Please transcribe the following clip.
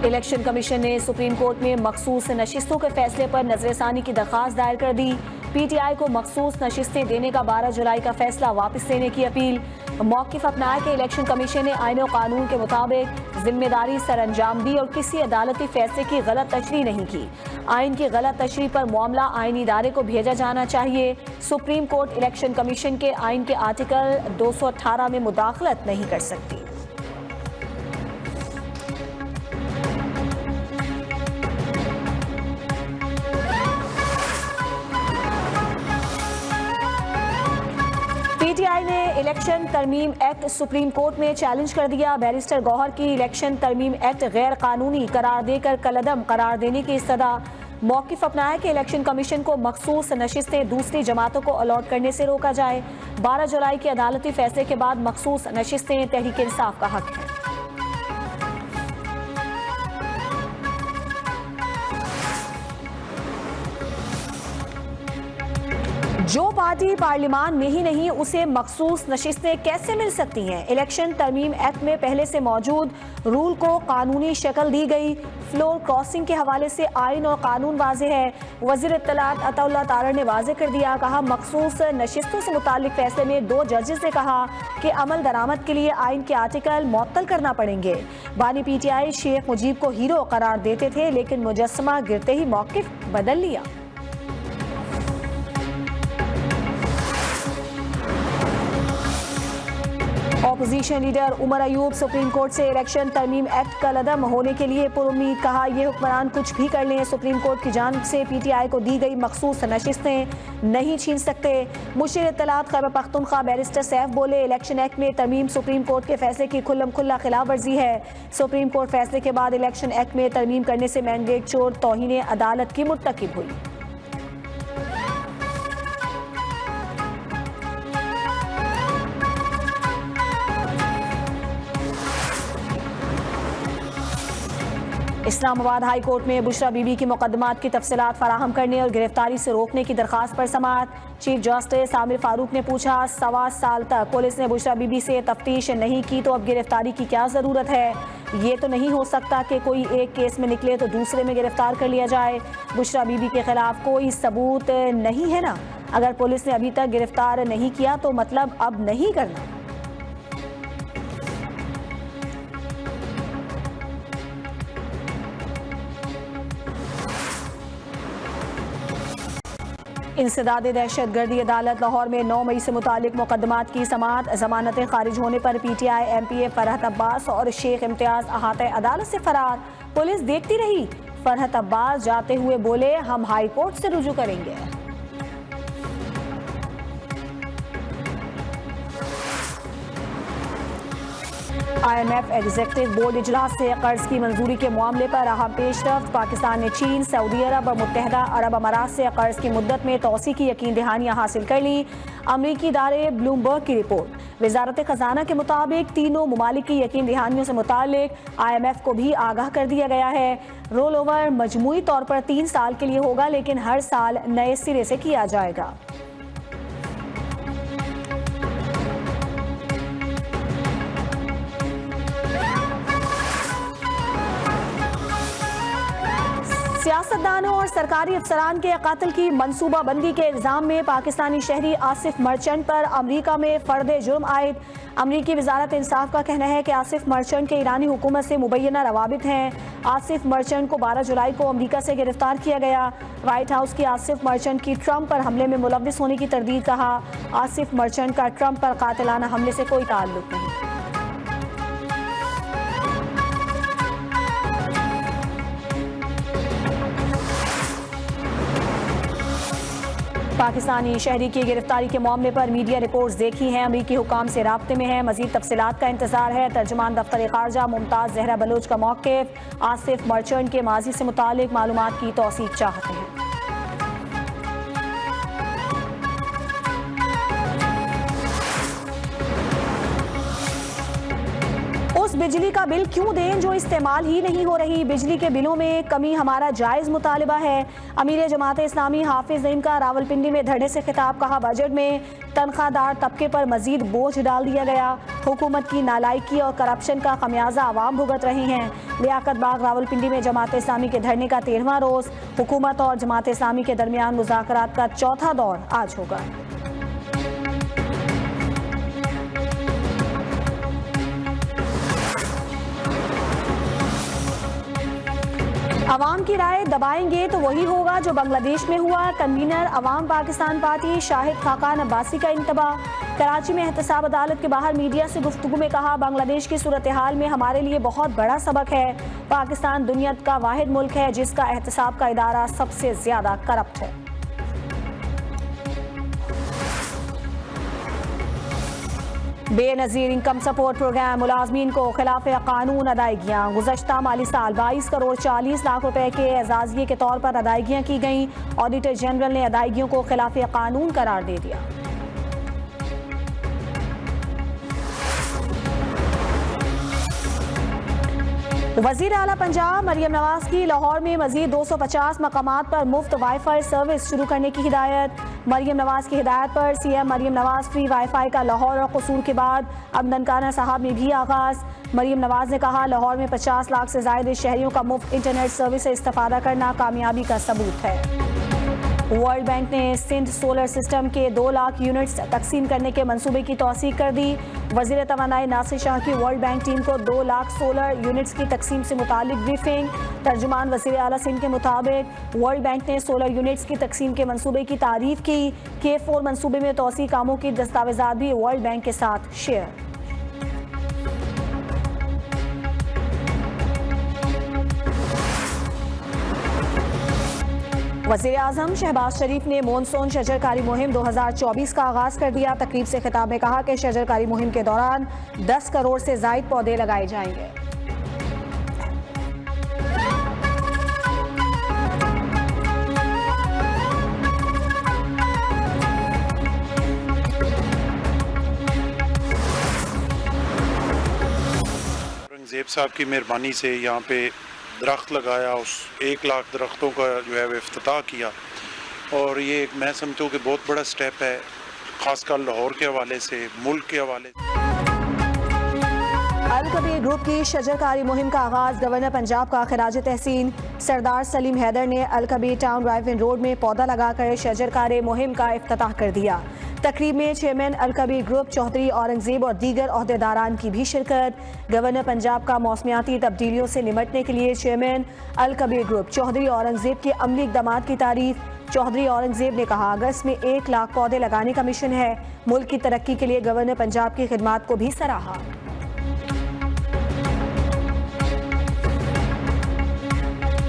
Election commission ने supreme court में मखसूस नशिस्तों के फैसले पर नजरसानी की दरखास्त दायर कर दी। पीटीआई को मखसूस नशिस्तें देने का 12 जुलाई का फैसला वापस लेने की अपील। मौक़िफ़ अपनाया कि इलेक्शन कमीशन ने आईन और कानून के मुताबिक जिम्मेदारी सर अंजाम दी और किसी अदालती फैसले की गलत तशरीह नहीं की। आइन की गलत तशरीह पर मामला आईनी इदारे को भेजा जाना चाहिए। सुप्रीम कोर्ट इलेक्शन कमीशन के आइन के आर्टिकल 218 में मुदाखलत नहीं कर सकती। पीटीआई ने इलेक्शन तरमीम एक्ट सुप्रीम कोर्ट में चैलेंज कर दिया। बैरिस्टर गौहर की इलेक्शन तरमीम एक्ट गैर कानूनी करार देकर कलअदम करार देने की इस्तदा। मौक़िफ़ अपनाया कि इलेक्शन कमीशन को मखसूस नशिस्तें दूसरी जमातों को अलॉट करने से रोका जाए। 12 जुलाई के अदालती फैसले के बाद मखसूस नशिस्तें तहरीक इंसाफ का हक है। जो पार्टी पार्लियामान में ही नहीं उसे मखसूस नशिस्तें कैसे मिल सकती हैं? इलेक्शन तरमीम एक्ट में पहले से मौजूद रूल को कानूनी शक्ल दी गई। फ्लोर क्रॉसिंग के हवाले से आइन और कानून वाज़ेह है। वज़ीर इत्तलात अताउल्लाह तारड़ ने वाज़ेह कर दिया। कहा मखसूस नशिस्तों से मुताल्लिक फैसले में 2 जजेस ने कहा कि अमल दरामद के लिए आइन के आर्टिकल मुअत्तल करना पड़ेंगे। बानी पीटीआई शेख मुजीब को हीरो करार देते थे, लेकिन मुजस्समा गिरते ही मौक़िफ़ बदल लिया। Opposition leader Umar Ayub supreme court से इलेक्शन तरमीम एक्ट कलअदम होने के लिए पुरुम्मीद। कहा ये हुक्मरान कुछ भी कर लें, सुप्रीम कोर्ट की जानिब से पीटीआई को दी गई मखसूस नशिस्तें नहीं छीन सकते। मुशीर इत्तलात खैबर पख्तूनख्वा बैरिस्टर सैफ बोले इलेक्शन एक्ट में तरमीम सुप्रीम कोर्ट के फैसले की खुल्लम खुल्ला खिलाफ वर्जी है। सुप्रीम कोर्ट फैसले के बाद इलेक्शन एक्ट में तरमीम करने से मैंडेट चोर तौहीन अदालत की मुर्तकिब हुई। इस्लामाबाद हाई कोर्ट में बुशरा बीबी की मुकदमात की तफसीलात फराहम करने और गिरफ्तारी से रोकने की दरख्वास्त पर समाअत। चीफ जस्टिस आमिर फारूक ने पूछा 1.25 साल तक पुलिस ने बुशरा बीबी से तफ्तीश नहीं की तो अब गिरफ्तारी की क्या ज़रूरत है? ये तो नहीं हो सकता कि कोई एक केस में निकले तो दूसरे में गिरफ्तार कर लिया जाए। बुशरा बीबी के खिलाफ कोई सबूत नहीं है ना? अगर पुलिस ने अभी तक गिरफ्तार नहीं किया तो मतलब अब नहीं करना। इंसदाद दहशतगर्दी अदालत लाहौर में 9 मई से मुतालिक मुकदमात की समाअत। जमानतें खारिज होने पर पीटीआई एमपीए फरहत अब्बास और शेख इम्तियाज अहाते अदालत से फरार। पुलिस देखती रही। फरहत अब्बास जाते हुए बोले हम हाई कोर्ट से रुजू करेंगे। IMF एग्जीक्यूटिव बोर्ड इजलास से कर्ज की मंजूरी के मामले पर अहम पेशरफ्त। पाकिस्तान ने चीन, सऊदी अरब और मुत्तहदा अरब अमारात से कर्ज की मुद्दत में तौसी की यकीन दहानियाँ हासिल कर ली। अमरीकी इदारे ब्लूमबर्ग की रिपोर्ट। वजारत खजाना के मुताबिक तीनों ममालिक की यकीन दहानियों से मुतालिक IMF को भी आगाह कर दिया गया है। रोल ओवर मजमूई तौर पर 3 साल के लिए होगा, लेकिन हर साल नए सिरे से किया जाएगा। सियासतदानों और सरकारी अफसरान के कत्ल की मनसूबाबंदी के इल्जाम में पाकिस्तानी शहरी आसिफ मर्चेंट पर अमरीका में फर्द जुर्म आयद। अमरीकी वजारत इंसाफ का कहना है कि आसिफ मर्चेंट के ईरानी हुकूमत से मुबैना रवाबित हैं। आसिफ मर्चेंट को 12 जुलाई को अमरीका से गिरफ्तार किया गया। व्हाइट हाउस की आसिफ मर्चेंट की ट्रंप पर हमले में मुलव्विस होने की तरदीद। कहा आसिफ मर्चेंट का ट्रंप पर कातिलाना हमले से कोई ताल्लुक नहीं। पाकिस्तानी शहरी की गिरफ्तारी के मामले पर मीडिया रिपोर्ट्स देखी हैं, अमरीकी हुकाम से राब्ते में है, मजीद तफसीलात का इंतजार है। तर्जुमान दफ्तर खारजा मुमताज जहरा बलोच का मौक़िफ़ आसिफ मर्चेंट के माजी से मुतालिक मालूमात की तौसीक चाहते हैं। उस बिजली का बिल क्यों दें जो इस्तेमाल ही नहीं हो रही। बिजली के बिलों में कमी हमारा जायज मुतालिबा है। अमीर जमात इस्लामी हाफिज नईम का रावलपिंडी में धरने से खिताब। कहा बजट में तनख्वाहदार तबके पर मजीद बोझ डाल दिया गया। हुकूमत की नालायकी और करप्शन का खमियाजा आवाम भुगत रही हैं। लियाकत बाग रावलपिंडी में जमात इस्लामी के धरने का 13वां रोज। हुकूमत और जमात इस्लामी के दरमियान मुज़ाकरात का चौथा दौर आज होगा। अवाम की राय दबाएंगे तो वही होगा जो बांग्लादेश में हुआ। कन्वीनर अवाम पाकिस्तान पार्टी शाहिद खाकान अब्बासी का इंतबाह। कराची में एहतसाब अदालत के बाहर मीडिया से गुफ्तगू में कहा बांग्लादेश की सूरत हाल में हमारे लिए बहुत बड़ा सबक है। पाकिस्तान दुनिया का वाहिद मुल्क है जिसका एहतसाब का इदारा सबसे ज्यादा करप्ट है। बेनज़ीर इनकम सपोर्ट प्रोग्राम मुलाजमीन को खिलाफ कानून अदायगियाँ। गुज़श्ता माली साल 22 करोड़ 40 लाख रुपए के एजाज़िये के तौर पर अदायगियाँ की गईं। ऑडिटर जनरल ने अदायगियों को खिलाफ कानून करार दे दिया। वज़ीर आला पंजाब मरियम नवाज की लाहौर में मजीद 250 मकामात पर मुफ्त वाईफाई सर्विस शुरू करने की हिदायत। मरियम नवाज की हिदायत पर CM Maryam Nawaz free wifi का लाहौर और कसूर के बाद अब ननकाना साहब में भी आगाज। मरियम नवाज ने कहा लाहौर में 50 लाख से ज़ायद शहरियों का मुफ्त इंटरनेट सर्विस से इस्तेफादा करना कामयाबी का सबूत है। वर्ल्ड बैंक ने सिंध सोलर सिस्टम के 2 लाख यूनिट्स तकसीम करने के मंसूबे की तौसीक कर दी। वज़ीर तवानाई नासिर शाह की वर्ल्ड बैंक टीम को 2 लाख सोलर यूनिट्स की तकसीम से मुतालिक ब्रीफिंग। तर्जुमान वज़ीर आला सिंध के मुताबिक वर्ल्ड बैंक ने सोलर यूनिट्स की तकसीम के मंसूबे की तारीफ की। K4 मंसूबे में तौसीक कामों की दस्तावेजात भी वर्ल्ड बैंक के साथ शेयर। वज़ीर आज़म शहबाज शरीफ ने मॉनसून शजरकारी मुहिम 2024 का आगाज कर दिया। तकरीब से खिताब में कहा कि शजरकारी मुहिम के दौरान 10 करोड़ से ज़ायद पौधे लगाए जाएंगे। औरंगज़ेब साहब की मेहरबानी से यहाँ पे दरख्त लगाया, उस 1 लाख दरख्तों का जो है वो इफ्तिताह किया और ये मैं समझता हूँ कि बहुत बड़ा स्टेप है, ख़ासकर लाहौर के हवाले से, मुल्क के हवाले से। अल कबीर ग्रुप की शजरकारी मुहिम का आगाज गवर्नर पंजाब का खिराज तहसीन। सरदार सलीम हैदर ने Al Kabir town drive in road में पौधा लगाकर शजरकारी मुहिम का इफ्तिताह कर दिया। तकरीब में चेयरमैन अल कबीर ग्रुप चौधरी औरंगजेब और दीगर ओहदेदारान की भी शिरकत। गवर्नर पंजाब का मौसमियाती तब्दीलियों से निमटने के लिए चेयरमैन अल कबीर ग्रुप चौधरी औरंगजेब के अमली इक़दामात की तारीफ। चौधरी औरंगजेब ने कहा अगस्त में 1 लाख पौधे लगाने का मिशन है। मुल्क की तरक्की के लिए गवर्नर पंजाब की खिदमात को भी सराहा।